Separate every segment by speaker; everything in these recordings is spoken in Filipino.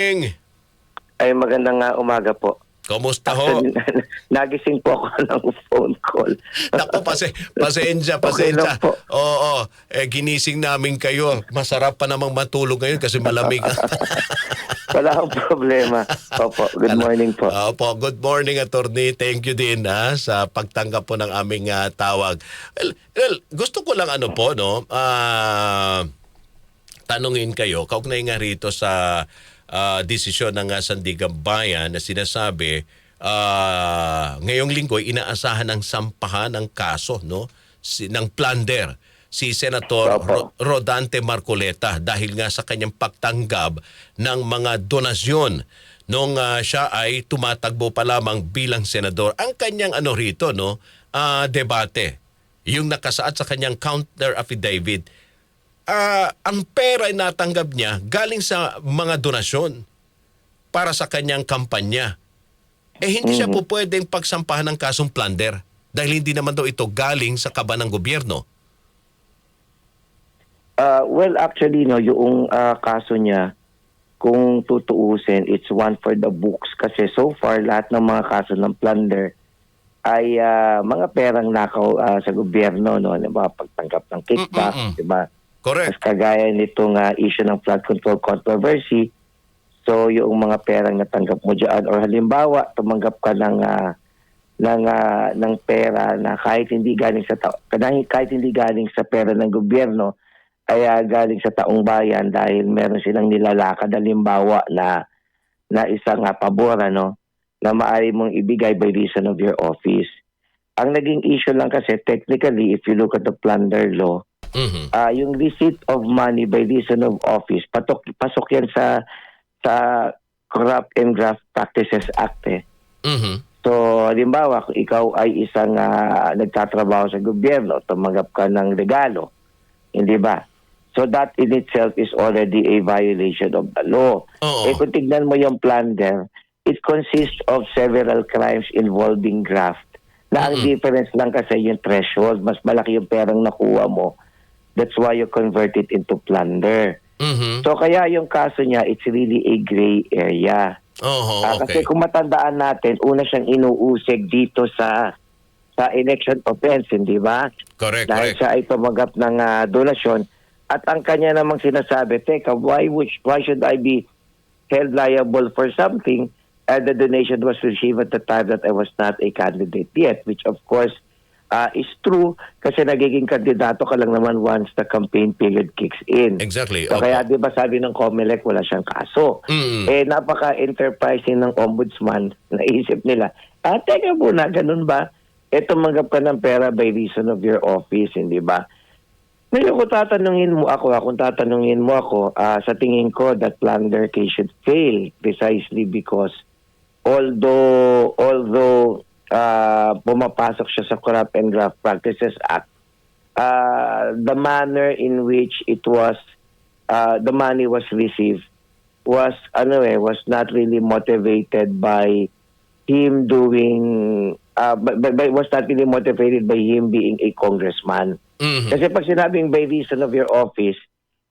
Speaker 1: Ing,
Speaker 2: Ay, magandang umaga po.
Speaker 1: kumusta ho?
Speaker 2: Actually, nagising po ako ng phone call.
Speaker 1: Naku, pasensya,
Speaker 2: Okay lang
Speaker 1: pasensya.
Speaker 2: po.
Speaker 1: Oo, ginising namin kayo. Masarap pa namang matulog ngayon kasi malamig.
Speaker 2: Wala akong problema. Opo, good morning po.
Speaker 1: Opo, good morning, attorney. Thank you din sa pagtanggap po ng aming tawag. Gusto ko lang po, no? Tanungin kayo, kaugnay nga rito sa desisyon ng Sandigan Bayan na sinasabi ngayong linggo inaasahan ng sampahan ng kaso ng plunder si Senator Rodante Marcoleta dahil nga sa kanyang pagtanggap ng mga donasyon nung siya ay tumatagbo pa lamang bilang senador. Ang kanyang rito debate, yung nakasaad sa kanyang counter affidavit, ang pera ay natanggap niya galing sa mga donasyon para sa kanyang kampanya. Hindi siya po pwedeng pagsampahan ng kasong plunder dahil hindi naman daw ito galing sa kaba ng gobyerno.
Speaker 2: Well, actually, yung kaso niya, kung tutuusin, it's one for the books. Kasi so far, lahat ng mga kaso ng plunder ay mga perang nakaw sa gobyerno, pagtanggap ng kickback, di ba?
Speaker 1: Correct.
Speaker 2: Mas kagaya nitong issue ng flood control controversy. So yung mga perang natanggap mo diyan, or halimbawa tumanggap ka ng pera na kahit hindi galing sa pera ng gobyerno, ay galing sa taong bayan dahil meron silang nilalakad, halimbawa na isang pabor na maaari mong ibigay by reason of your office. Ang naging issue lang kasi technically, if you look at the plunder law, yung receipt of money by reason of office, pasok yan sa Corrupt and Graft Practices Act. So, halimbawa, kung ikaw ay isang nagtatrabaho sa gobyerno, tumanggap ka ng regalo, hindi ba? So, that in itself is already a violation of the law. Kung tignan mo yung plunder, it consists of several crimes involving graft. Na ang difference lang kasi yung threshold, mas malaki yung perang nakuha mo. That's why you convert it into plunder. So kaya yung kaso niya, it's really a gray area.
Speaker 1: Okay.
Speaker 2: Kasi kung matandaan natin, una siyang inuusig dito sa election offense, hindi ba?
Speaker 1: Correct.
Speaker 2: Dahil siya ay tumanggap ng donasyon. At ang kanya namang sinasabi, teka, why should I be held liable for something the donation was received at the time that I was not a candidate yet, which of course is true kasi nagiging kandidato ka lang naman once the campaign period kicks in.
Speaker 1: Exactly.
Speaker 2: So kaya di ba sabi ng COMELEC wala siyang kaso. Napaka-enterprising ng ombudsman, naisip nila, teka muna, ganun ba? Tumanggap ka ng pera by reason of your office, hindi ba? Ngayon kung tatanungin mo ako, sa tingin ko that plunder case should fail precisely because although pumapasok siya sa Corrupt and Graft Practices Act, the manner in which it was the money was received was not really motivated by him was not really motivated by him being a congressman. Kasi pag sinabing by reason of your office,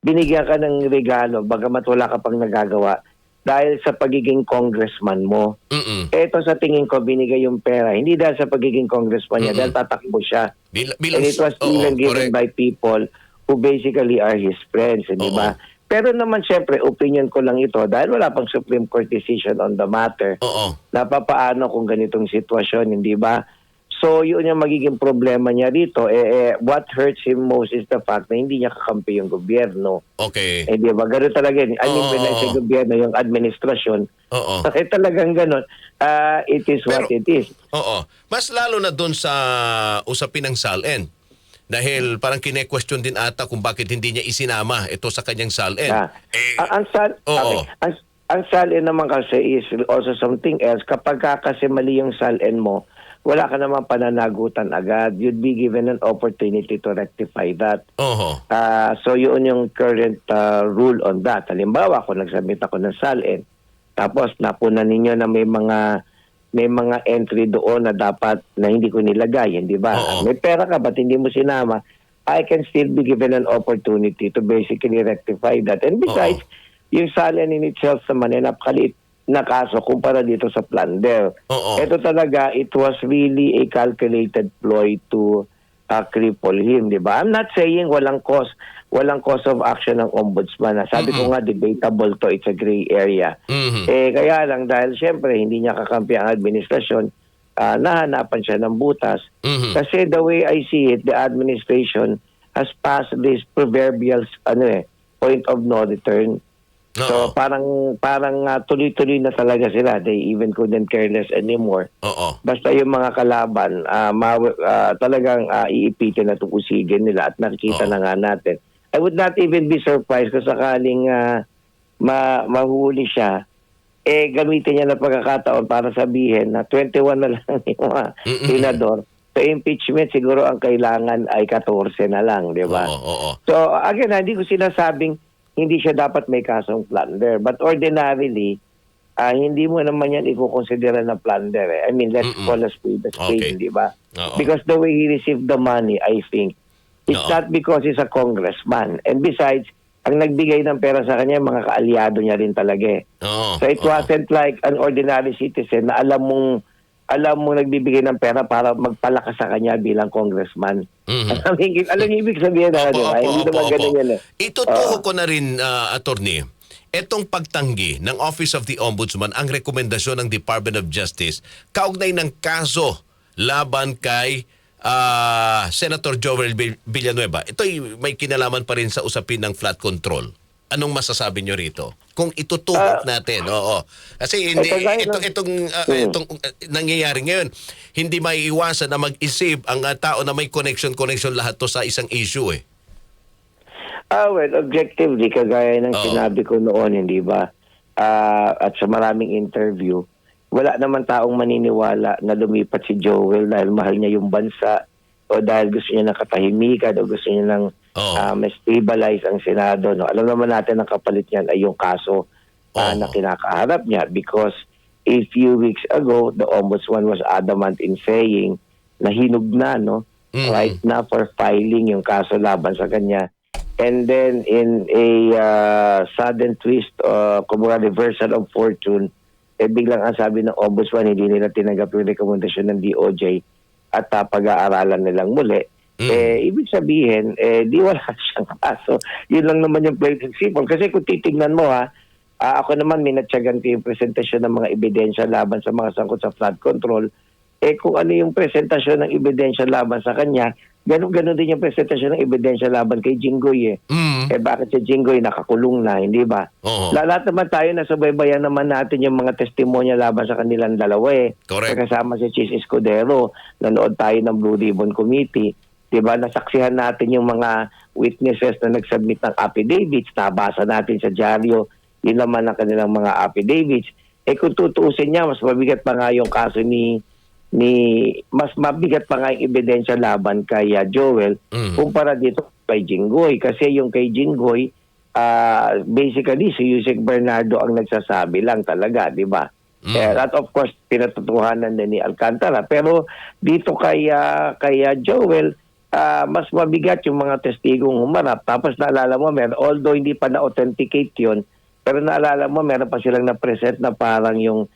Speaker 2: binigyan ka ng regalo bagamat wala ka pang nagagawa dahil sa pagiging congressman mo. Ito sa tingin ko, binigay yung pera. Hindi dahil sa pagiging congressman niya, dahil tatakbo siya. And it was even given by people who basically are his friends, di ba? Pero naman syempre, opinion ko lang ito dahil wala pang Supreme Court decision on the matter. Napapaano kung ganitong sitwasyon, hindi ba? So, yun yung magiging problema niya rito. What hurts him most is the fact na hindi niya kakampi yung gobyerno.
Speaker 1: Okay.
Speaker 2: Di ba? Ganun talaga. Sa gobyerno, yung administrasyon. Talagang ganun. It is what it is.
Speaker 1: Mas lalo na dun sa usapin ng SALN. Dahil parang kine-question din ata kung bakit hindi niya isinama ito sa kanyang SALN.
Speaker 2: Ang SALN naman kasi is also something else. Kapag kasi mali yung SALN mo, wala ka naman pananagutan agad. You'd be given an opportunity to rectify that. So yun yung current rule on that. Halimbawa, kung nagsubmit ako ng SALN, tapos napunan ninyo na may mga entry doon na dapat na hindi ko nilagay, di ba? May pera ka, ba't hindi mo sinama? I can still be given an opportunity to basically rectify that. And besides, yung Salian in itself naman ay napakaliit na kaso kumpara dito sa plunder.
Speaker 1: Oo.
Speaker 2: Ito talaga, it was really a calculated ploy to cripple him, di ba? I'm not saying walang cause of action ng ombudsman. Sabi ko nga, debatable to, it's a gray area.
Speaker 1: Mhm.
Speaker 2: Kaya lang, dahil syempre, hindi niya kakampi ang administrasyon, nahanapan siya ng butas.
Speaker 1: Mhm.
Speaker 2: Kasi the way I see it, the administration has passed this proverbial point of no return. So
Speaker 1: Oo.
Speaker 2: parang tuloy-tuloy na talaga sila. They even couldn't care less anymore.
Speaker 1: Oo.
Speaker 2: Basta yung mga kalaban, talagang iipitin at usigin nila at nakikita
Speaker 1: Oo.
Speaker 2: na nga natin. I would not even be surprised kung sakaling mahuli siya, gamitin niya na pagkakataon para sabihin na 21 na lang yung mga senador. Sa impeachment, siguro ang kailangan ay 14 na lang, di ba?
Speaker 1: Oo.
Speaker 2: So again, hindi ko sinasabing hindi siya dapat may kasong plunder. But ordinarily, hindi mo naman yan i-consider na plunder. I mean, let's call a spade a
Speaker 1: Okay.
Speaker 2: spade, di ba?
Speaker 1: Oo.
Speaker 2: Because the way he received the money, I think, it's
Speaker 1: Oo.
Speaker 2: not because he's a congressman. And besides, ang nagbigay ng pera sa kanya, mga kaalyado niya rin talaga eh.
Speaker 1: Oo.
Speaker 2: So it wasn't like an ordinary citizen na alam mong nagbibigay ng pera para magpalakas sa kanya bilang congressman.
Speaker 1: Mhm.
Speaker 2: Alam niyo ibig sabihin na, di ba? Hindi naman ganun yan eh.
Speaker 1: Itutuho ko na rin, attorney, etong pagtanggi ng Office of the Ombudsman, ang rekomendasyon ng Department of Justice, kaugnay ng kaso laban kay Senator Joel Villanueva. Ito'y may kinalaman pa rin sa usapin ng flood control. Anong masasabi nyo rito? Kung itutuhok natin, oo. Kasi hindi, itong nangyayari ngayon, hindi maiiwasan na mag-isip ang tao na may connection lahat to sa isang issue eh.
Speaker 2: Well, objectively, kagaya ng sinabi ko noon, hindi ba? At sa maraming interview, wala naman taong maniniwala na lumipat si Joel dahil mahal niya yung bansa o dahil gusto niya ng katahimikan o gusto niya ng ma-stabilize ang Senado. No? Alam naman natin ang kapalit niyan ay yung kaso na kinakaharap niya because a few weeks ago, the Ombudsman was adamant in saying na hinug na, no? Right na for filing yung kaso laban sa kanya. And then in a sudden twist, kumbaga reversal of fortune, biglang ang sabi ng Ombudsman, hindi nila tinanggap yung rekomendasyon ng DOJ at pag-aaralan nilang muli. Ibig sabihin, di wala siyang kaso. Yun lang naman yung plain and simple. Kasi kung titignan mo ako naman minatyagan ko yung presentasyon ng mga ebidensya laban sa mga sangkot sa flood control. Kung ano yung presentasyon ng ebidensya laban sa kanya, ganun din yung presentasyon ng ebidensya laban kay Jinggoy bakit si Jinggoy nakakulong na, hindi ba? Lahat naman tayo nasubaybayan naman natin yung mga testimonya laban sa kanilang dalawa
Speaker 1: Correct.
Speaker 2: Kasama si Chis Escudero, nanood tayo ng Blue Ribbon Committee. Diba, nasaksihan natin yung mga witnesses na nag-submit ng affidavits, nabasa natin sa dyaryo, yun naman ang kanilang mga affidavits. Kung tutuusin niya, mas mabigat pa nga yung kaso mas mabigat pa nga yung ebidensya laban kay Joel kumpara dito kay Jinggoy. Kasi yung kay Jinggoy, basically si Yusek Bernardo ang nagsasabi lang talaga, di ba? That of course, pinatutuhanan din ni Alcantara. Pero dito kay Joel, mas mabigat yung mga testigong humarap. Tapos naalala mo, although hindi pa na-authenticate yun, pero naalala mo, meron pa silang na-present na parang yung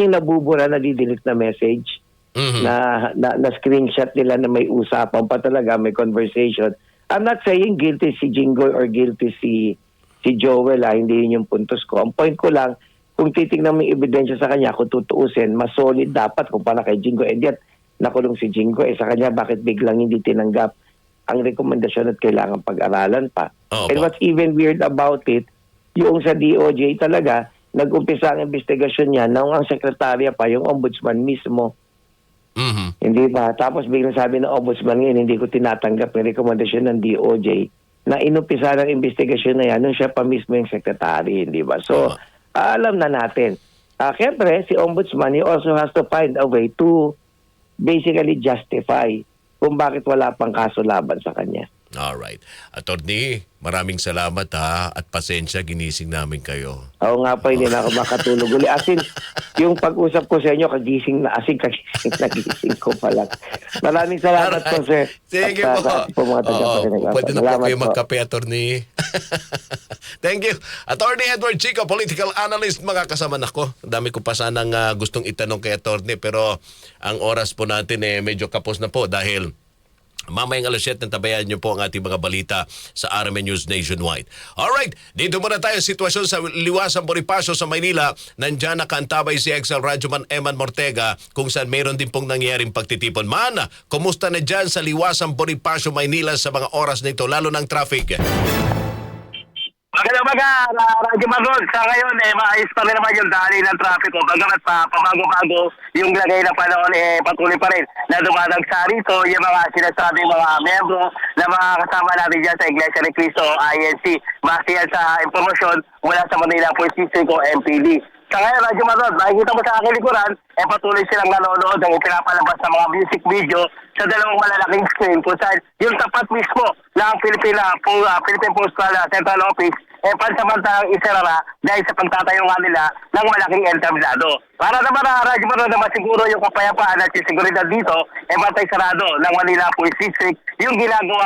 Speaker 2: nabubura na didelete na message na screenshot nila na may usapan pa talaga, may conversation. I'm not saying guilty si Jinggoy or guilty si Joel. Hindi yun yung puntos ko. Ang point ko lang, kung titignan mo yung ebidensya sa kanya, kung tutuusin, mas solid dapat kung para kay Jinggoy. And yet, nakulong si Jinggoy. Sa kanya, bakit biglang hindi tinanggap ang rekomendasyon at kailangan pag-aralan pa? And what's even weird about it, yung sa DOJ talaga, nag-umpisa ang investigasyon niya nung ang sekretarya pa, yung ombudsman mismo. Hindi ba? Tapos biglang sabi ng ombudsman ngayon, hindi ko tinatanggap yung rekomendasyon ng DOJ na inumpisa ng investigasyon na yan nung siya pa mismo yung sekretary. Hindi ba? So, alam na natin. Siyempre, si ombudsman, he also has to find a way to basically justify kung bakit wala pang kaso laban sa kanya.
Speaker 1: Alright. Attorney, maraming salamat at pasensya, ginising namin kayo.
Speaker 2: Oo nga po, hindi na ako makatulog uli. As in, yung pag-usap ko sa inyo, kagising na, nagising ko pala. Maraming salamat po, sir.
Speaker 1: Sige
Speaker 2: At
Speaker 1: po.
Speaker 2: sa ating po mga tagapakinig.
Speaker 1: Pwede na po
Speaker 2: Salamat
Speaker 1: kayo
Speaker 2: po.
Speaker 1: magkape, attorney. Thank you. Attorney Edward Chico, political analyst, mga kasama nako. Dami ko pa sanang gustong itanong kay attorney, pero ang oras po natin medyo kapos na po dahil mamayang 7:00 tabayan niyo po ang ating mga balita sa RMN News Nationwide. Alright, dito muna tayo sitwasyon sa Liwasang Bonifacio sa Maynila. Nandyan nakaantabay si Excel Radyoman Eman Mortega kung saan mayroon din pong nangyaring pagtitipon. Mana, kumusta na dyan sa Liwasang Bonifacio, Maynila sa mga oras na ito, lalo ng traffic?
Speaker 3: Magandang Radyo Magod. Sa ngayon, maayos pa rin naman yung dali ng traffic o bagamat pa pabago-bago yung lagay ng panahon, patuloy pa rin na dumadagsa rito yung mga sinasabing mga membro na mga kasama natin dyan sa Iglesia ni Cristo INC. Base yan sa impormasyon mula sa Manila Police District o MPD. Sa ngayon, Radyo Magod, makikita mo sa aking likuran, patuloy silang nanonood ng ipinapalabas ng mga music video sa dalawang malalaking screen kung saan yung tapat mismo ng Philippine Postal Central Office pansamantalang isarara dahil sa pagtatayo nga nila ng malaking entablado. Para naman Radyo Magod na masiguro yung kapayapaan at yung seguridad dito, bantay sarado ng Manila Police District yung ginagawa